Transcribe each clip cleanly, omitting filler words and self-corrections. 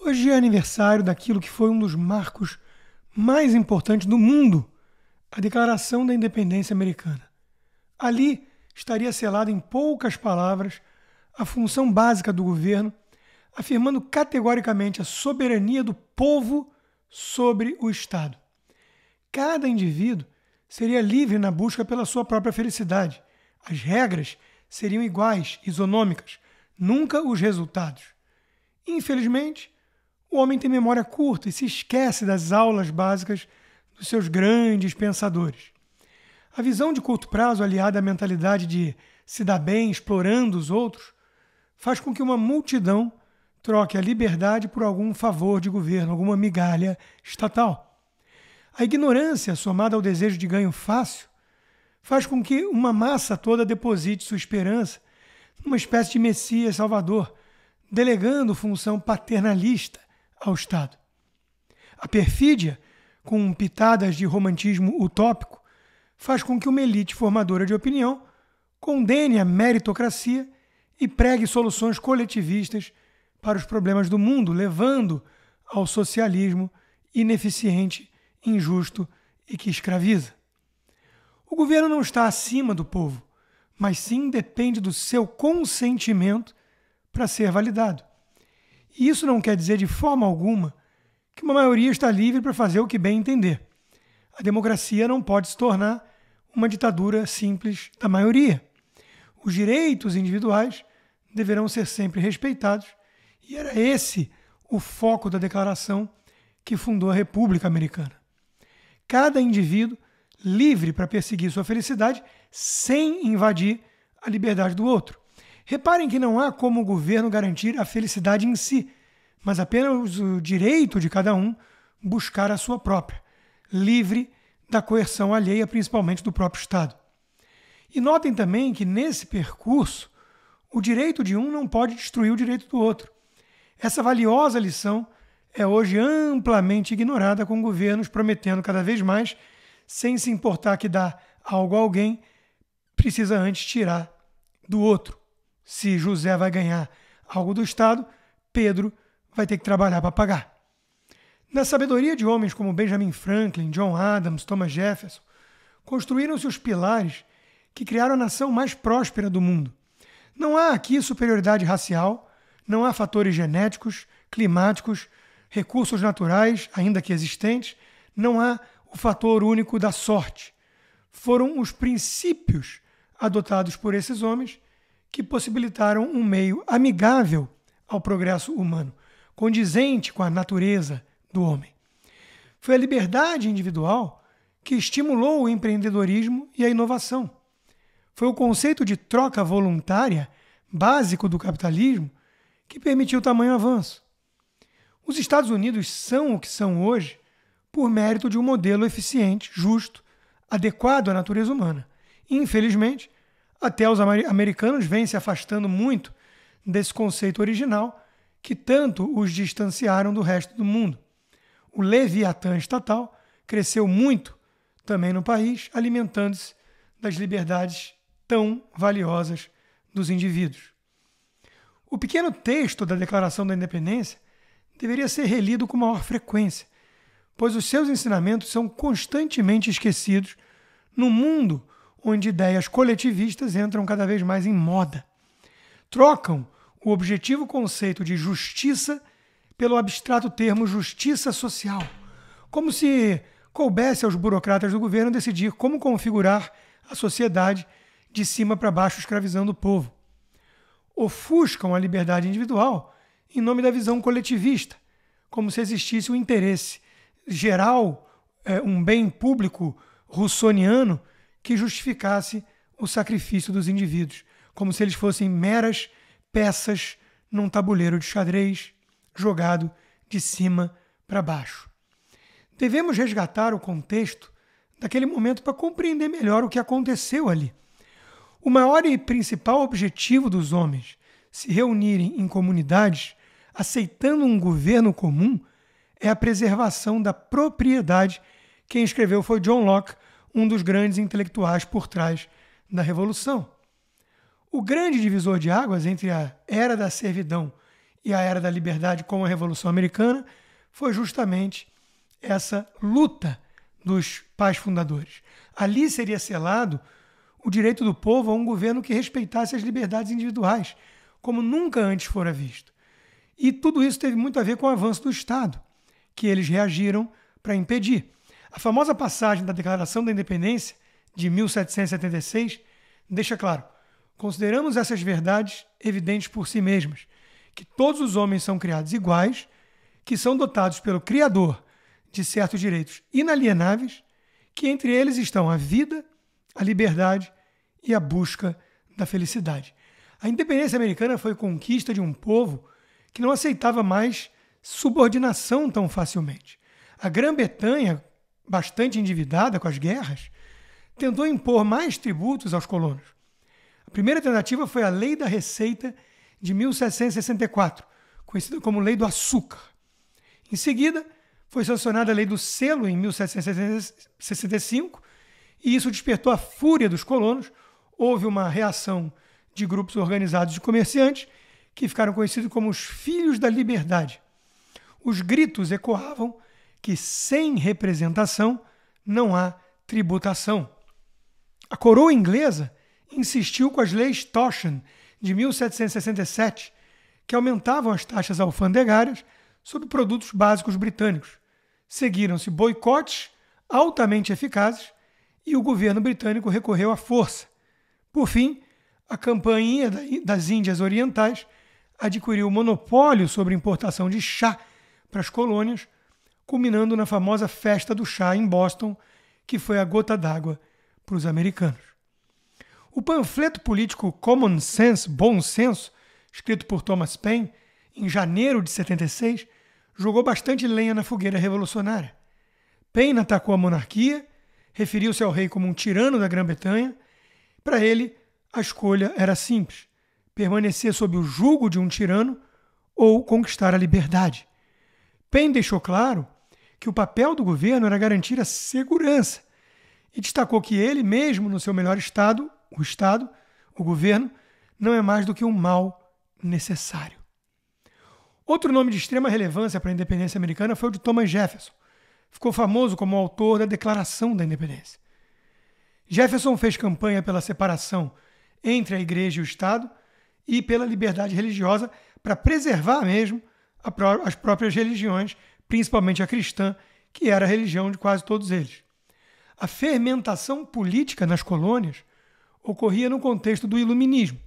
Hoje é aniversário daquilo que foi um dos marcos mais importantes do mundo, a Declaração da Independência Americana. Ali estaria selada em poucas palavras a função básica do governo, afirmando categoricamente a soberania do povo sobre o Estado. Cada indivíduo seria livre na busca pela sua própria felicidade. As regras seriam iguais, isonômicas, nunca os resultados. Infelizmente, o homem tem memória curta e se esquece das aulas básicas dos seus grandes pensadores. A visão de curto prazo, aliada à mentalidade de se dar bem explorando os outros, faz com que uma multidão troque a liberdade por algum favor de governo, alguma migalha estatal. A ignorância, somada ao desejo de ganho fácil, faz com que uma massa toda deposite sua esperança numa espécie de Messias Salvador, delegando função paternalista ao Estado. A perfídia, com pitadas de romantismo utópico, faz com que uma elite formadora de opinião condene a meritocracia e pregue soluções coletivistas para os problemas do mundo, levando ao socialismo ineficiente, injusto e que escraviza. O governo não está acima do povo, mas sim depende do seu consentimento para ser validado. E isso não quer dizer de forma alguma que uma maioria está livre para fazer o que bem entender. A democracia não pode se tornar uma ditadura simples da maioria. Os direitos individuais deverão ser sempre respeitados, e era esse o foco da declaração que fundou a República Americana. Cada indivíduo livre para perseguir sua felicidade sem invadir a liberdade do outro. Reparem que não há como o governo garantir a felicidade em si, mas apenas o direito de cada um buscar a sua própria, livre da coerção alheia, principalmente do próprio Estado. E notem também que nesse percurso, o direito de um não pode destruir o direito do outro. Essa valiosa lição é hoje amplamente ignorada, com governos prometendo cada vez mais, sem se importar que dar algo a alguém, precisa antes tirar do outro. Se José vai ganhar algo do Estado, Pedro vai ter que trabalhar para pagar. Na sabedoria de homens como Benjamin Franklin, John Adams, Thomas Jefferson, construíram-se os pilares que criaram a nação mais próspera do mundo. Não há aqui superioridade racial, não há fatores genéticos, climáticos, recursos naturais, ainda que existentes, não há o fator único da sorte. Foram os princípios adotados por esses homens que possibilitaram um meio amigável ao progresso humano, condizente com a natureza do homem. Foi a liberdade individual que estimulou o empreendedorismo e a inovação. Foi o conceito de troca voluntária, básico do capitalismo, que permitiu tamanho avanço. Os Estados Unidos são o que são hoje por mérito de um modelo eficiente, justo, adequado à natureza humana. Infelizmente, até os americanos vêm se afastando muito desse conceito original que tanto os distanciaram do resto do mundo. O Leviatã estatal cresceu muito também no país, alimentando-se das liberdades tão valiosas dos indivíduos. O pequeno texto da Declaração da Independência deveria ser relido com maior frequência, pois os seus ensinamentos são constantemente esquecidos num mundo onde ideias coletivistas entram cada vez mais em moda. Trocam o objetivo conceito de justiça pelo abstrato termo justiça social, como se coubesse aos burocratas do governo decidir como configurar a sociedade de cima para baixo, escravizando o povo. Ofuscam a liberdade individual em nome da visão coletivista, como se existisse um interesse geral, um bem público russoniano que justificasse o sacrifício dos indivíduos, como se eles fossem meras peças num tabuleiro de xadrez jogado de cima para baixo. Devemos resgatar o contexto daquele momento para compreender melhor o que aconteceu ali. O maior e principal objetivo dos homens se reunirem em comunidades, aceitando um governo comum, é a preservação da propriedade. Quem escreveu foi John Locke, um dos grandes intelectuais por trás da Revolução. O grande divisor de águas entre a era da servidão e a Era da Liberdade com a Revolução Americana foi justamente essa luta dos pais fundadores. Ali seria selado o direito do povo a um governo que respeitasse as liberdades individuais, como nunca antes fora visto. E tudo isso teve muito a ver com o avanço do Estado, que eles reagiram para impedir. A famosa passagem da Declaração da Independência, de 1776, deixa claro: consideramos essas verdades evidentes por si mesmas, que todos os homens são criados iguais, que são dotados pelo Criador de certos direitos inalienáveis, que entre eles estão a vida, a liberdade e a busca da felicidade. A independência americana foi conquista de um povo que não aceitava mais subordinação tão facilmente. A Grã-Bretanha, bastante endividada com as guerras, tentou impor mais tributos aos colonos. A primeira tentativa foi a Lei da Receita de 1764, conhecida como Lei do Açúcar. Em seguida, foi sancionada a Lei do Selo em 1765, e isso despertou a fúria dos colonos. Houve uma reação de grupos organizados de comerciantes que ficaram conhecidos como os Filhos da Liberdade. Os gritos ecoavam que sem representação não há tributação. A coroa inglesa insistiu com as leis Tosham de 1767, que aumentavam as taxas alfandegárias sobre produtos básicos britânicos. Seguiram-se boicotes altamente eficazes e o governo britânico recorreu à força. Por fim, a Companhia das Índias Orientais adquiriu o monopólio sobre importação de chá para as colônias, culminando na famosa Festa do Chá em Boston, que foi a gota d'água para os americanos. O panfleto político Common Sense, Bom Senso, escrito por Thomas Paine, em janeiro de 76, jogou bastante lenha na fogueira revolucionária. Paine atacou a monarquia, referiu-se ao rei como um tirano da Grã-Bretanha. Para ele, a escolha era simples: permanecer sob o jugo de um tirano ou conquistar a liberdade. Paine deixou claro que o papel do governo era garantir a segurança e destacou que ele mesmo, no seu melhor estado, o governo, não é mais do que um mal necessário. Outro nome de extrema relevância para a independência americana foi o de Thomas Jefferson. Ficou famoso como autor da Declaração da Independência. Jefferson fez campanha pela separação entre a igreja e o Estado e pela liberdade religiosa para preservar mesmo as próprias religiões, principalmente a cristã, que era a religião de quase todos eles. A fermentação política nas colônias ocorria no contexto do iluminismo,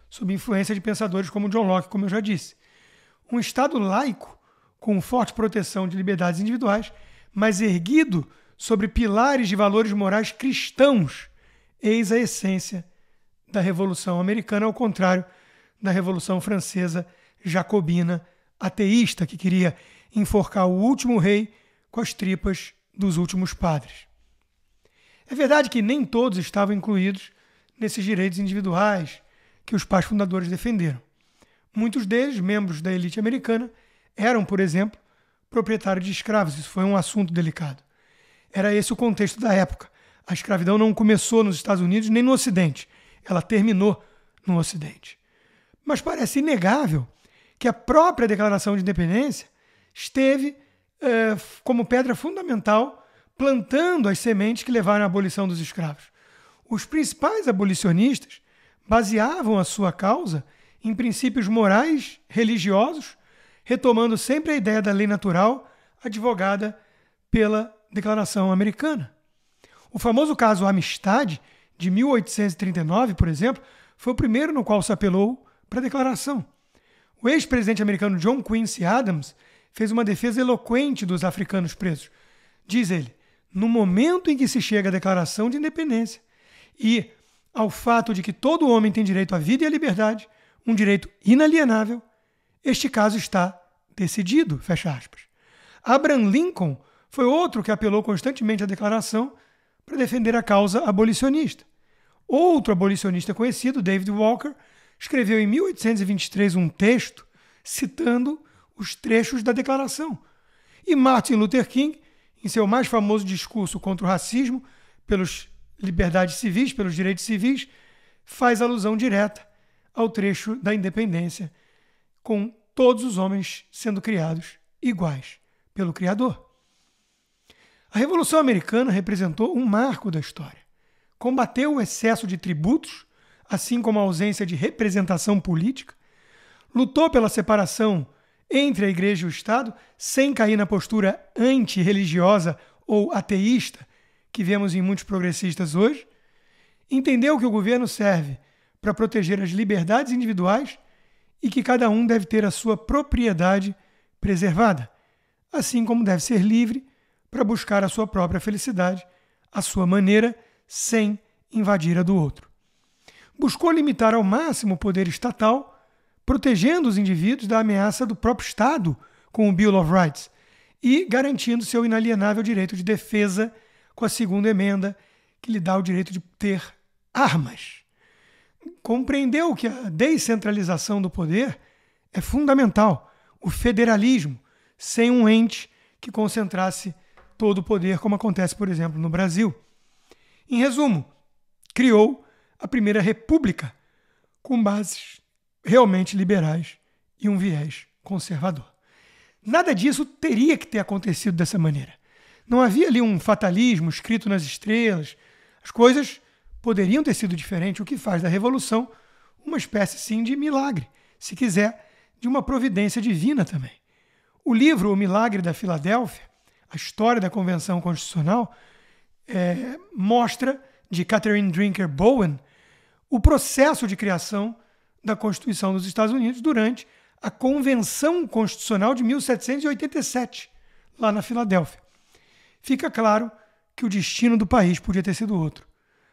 sob influência de pensadores como John Locke, como eu já disse. Um Estado laico, com forte proteção de liberdades individuais, mas erguido sobre pilares de valores morais cristãos, eis a essência da Revolução Americana, ao contrário da Revolução Francesa jacobina, ateísta, que queria enforcar o último rei com as tripas dos últimos padres. É verdade que nem todos estavam incluídos nesses direitos individuais que os pais fundadores defenderam. Muitos deles, membros da elite americana, eram, por exemplo, proprietários de escravos. Isso foi um assunto delicado. Era esse o contexto da época. A escravidão não começou nos Estados Unidos nem no Ocidente. Ela terminou no Ocidente. Mas parece inegável que a própria Declaração de Independência esteve como pedra fundamental, plantando as sementes que levaram à abolição dos escravos. Os principais abolicionistas baseavam a sua causa em princípios morais, religiosos, retomando sempre a ideia da lei natural advogada pela Declaração Americana. O famoso caso Amistad, de 1839, por exemplo, foi o primeiro no qual se apelou para a Declaração. O ex-presidente americano John Quincy Adams fez uma defesa eloquente dos africanos presos. Diz ele: no momento em que se chega à Declaração de Independência e ao fato de que todo homem tem direito à vida e à liberdade, um direito inalienável, este caso está decidido, fecha aspas. Abraham Lincoln foi outro que apelou constantemente à Declaração para defender a causa abolicionista. Outro abolicionista conhecido, David Walker, escreveu em 1823 um texto citando os trechos da Declaração. E Martin Luther King, em seu mais famoso discurso contra o racismo, pelas liberdades civis, pelos direitos civis, faz alusão direta ao trecho da Independência, com todos os homens sendo criados iguais pelo Criador. A Revolução Americana representou um marco da história. Combateu o excesso de tributos, assim como a ausência de representação política, lutou pela separação entre a Igreja e o Estado, sem cair na postura antirreligiosa ou ateísta que vemos em muitos progressistas hoje, entendeu que o governo serve para proteger as liberdades individuais e que cada um deve ter a sua propriedade preservada, assim como deve ser livre para buscar a sua própria felicidade, à sua maneira, sem invadir a do outro. Buscou limitar ao máximo o poder estatal, protegendo os indivíduos da ameaça do próprio Estado com o Bill of Rights e garantindo seu inalienável direito de defesa com a segunda emenda, que lhe dá o direito de ter armas. Compreendeu que a descentralização do poder é fundamental, o federalismo, sem um ente que concentrasse todo o poder, como acontece, por exemplo, no Brasil. Em resumo, criou a primeira república com bases realmente liberais e um viés conservador. Nada disso teria que ter acontecido dessa maneira. Não havia ali um fatalismo escrito nas estrelas. As coisas poderiam ter sido diferentes, o que faz da Revolução uma espécie, sim, de milagre, se quiser, de uma providência divina também. O livro O Milagre da Filadélfia, a história da Convenção Constitucional, mostra, de Catherine Drinker Bowen, o processo de criação da Constituição dos Estados Unidos durante a Convenção Constitucional de 1787, lá na Filadélfia. Fica claro que o destino do país podia ter sido outro.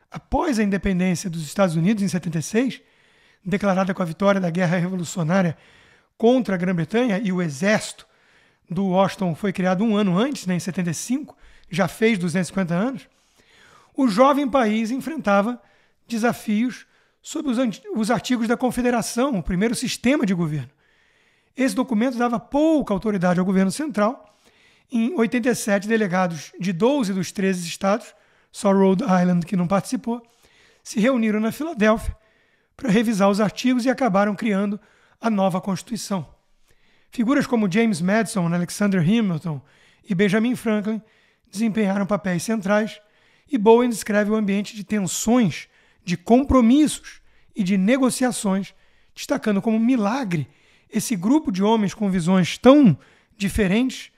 Após a independência dos Estados Unidos, em 76, declarada com a vitória da Guerra Revolucionária contra a Grã-Bretanha, e o exército do Washington foi criado um ano antes, em 75, já fez 250 anos, o jovem país enfrentava desafios sob os artigos da Confederação, o primeiro sistema de governo. Esse documento dava pouca autoridade ao governo central. Em 87, delegados de 12 dos 13 estados, só Rhode Island que não participou, se reuniram na Filadélfia para revisar os artigos e acabaram criando a nova Constituição. Figuras como James Madison, Alexander Hamilton e Benjamin Franklin desempenharam papéis centrais, e Bowen descreve o ambiente de tensões, de compromissos e de negociações, destacando como milagre esse grupo de homens com visões tão diferentes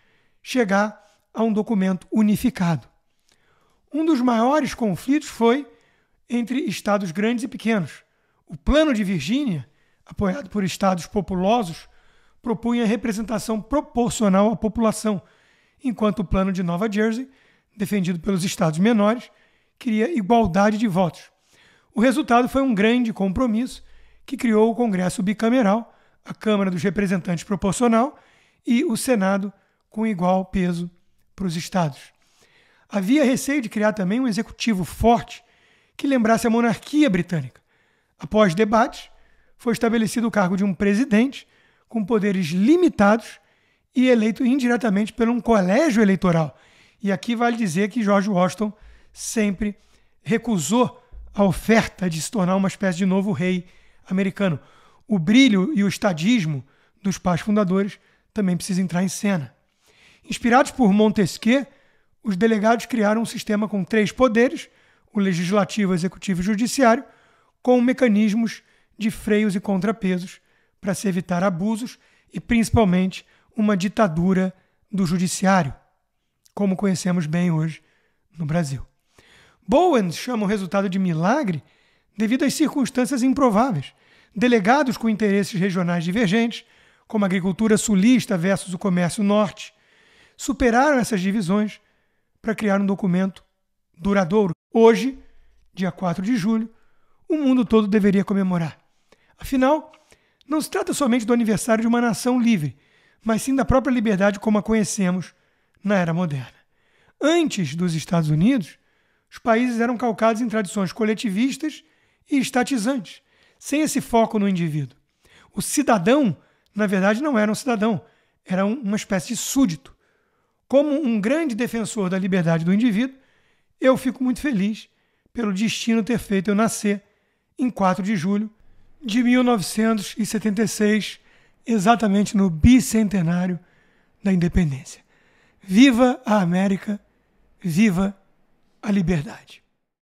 chegar a um documento unificado. Um dos maiores conflitos foi entre estados grandes e pequenos. O Plano de Virgínia, apoiado por estados populosos, propunha representação proporcional à população, enquanto o Plano de Nova Jersey, defendido pelos estados menores, queria igualdade de votos. O resultado foi um grande compromisso que criou o Congresso bicameral, a Câmara dos Representantes proporcional e o Senado com igual peso para os estados. Havia receio de criar também um executivo forte que lembrasse a monarquia britânica. Após debates, foi estabelecido o cargo de um presidente com poderes limitados e eleito indiretamente por um colégio eleitoral. E aqui vale dizer que George Washington sempre recusou a oferta de se tornar uma espécie de novo rei americano. O brilho e o estadismo dos pais fundadores também precisam entrar em cena. Inspirados por Montesquieu, os delegados criaram um sistema com 3 poderes, o legislativo, o executivo e o judiciário, com mecanismos de freios e contrapesos para se evitar abusos e, principalmente, uma ditadura do judiciário, como conhecemos bem hoje no Brasil. Bowen chama o resultado de milagre devido às circunstâncias improváveis. Delegados com interesses regionais divergentes, como a agricultura sulista versus o comércio norte, superaram essas divisões para criar um documento duradouro. Hoje, dia 4 de julho, o mundo todo deveria comemorar. Afinal, não se trata somente do aniversário de uma nação livre, mas sim da própria liberdade como a conhecemos na era moderna. Antes dos Estados Unidos, os países eram calcados em tradições coletivistas e estatizantes, sem esse foco no indivíduo. O cidadão, na verdade, não era um cidadão, era uma espécie de súdito. Como um grande defensor da liberdade do indivíduo, eu fico muito feliz pelo destino ter feito eu nascer em 4 de julho de 1976 exatamente no bicentenário da independência. Viva a América, viva a liberdade!